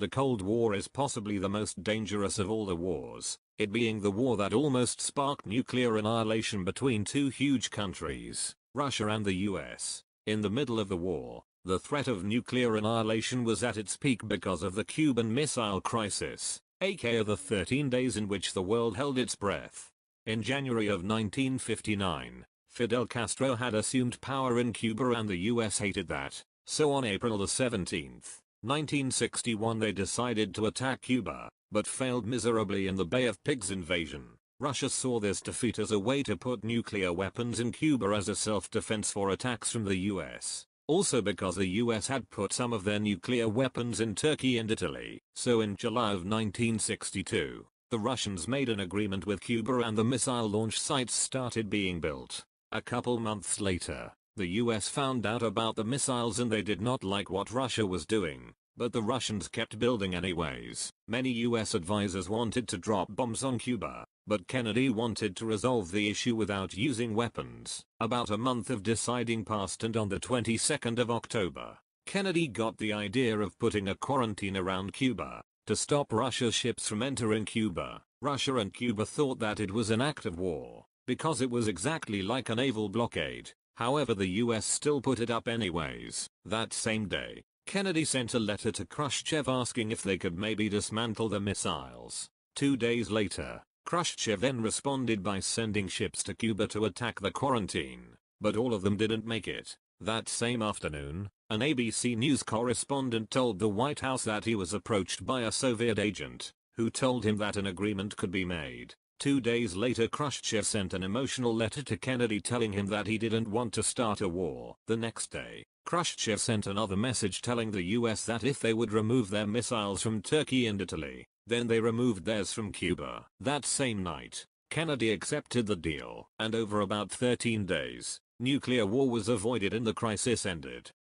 The Cold War is possibly the most dangerous of all the wars, it being the war that almost sparked nuclear annihilation between two huge countries, Russia and the US. In the middle of the war, the threat of nuclear annihilation was at its peak because of the Cuban Missile Crisis, aka the 13 days in which the world held its breath. In January of 1959, Fidel Castro had assumed power in Cuba and the US hated that, so on April the 17th, 1961 they decided to attack Cuba, but failed miserably in the Bay of Pigs invasion. Russia saw this defeat as a way to put nuclear weapons in Cuba as a self-defense for attacks from the US. Also because the US had put some of their nuclear weapons in Turkey and Italy. So in July of 1962, the Russians made an agreement with Cuba and the missile launch sites started being built. A couple months later, the US found out about the missiles and they did not like what Russia was doing, but the Russians kept building anyways. Many US advisors wanted to drop bombs on Cuba, but Kennedy wanted to resolve the issue without using weapons. About a month of deciding passed and on the 22nd of October, Kennedy got the idea of putting a quarantine around Cuba to stop Russia's ships from entering Cuba. Russia and Cuba thought that it was an act of war because it was exactly like a naval blockade. However, the US still put it up anyways. That same day, Kennedy sent a letter to Khrushchev asking if they could maybe dismantle the missiles. 2 days later, Khrushchev then responded by sending ships to Cuba to attack the quarantine, but all of them didn't make it. That same afternoon, an ABC News correspondent told the White House that he was approached by a Soviet agent, who told him that an agreement could be made. 2 days later, Khrushchev sent an emotional letter to Kennedy telling him that he didn't want to start a war. The next day, Khrushchev sent another message telling the US that if they would remove their missiles from Turkey and Italy, then they removed theirs from Cuba. That same night, Kennedy accepted the deal, and over about 13 days, nuclear war was avoided and the crisis ended.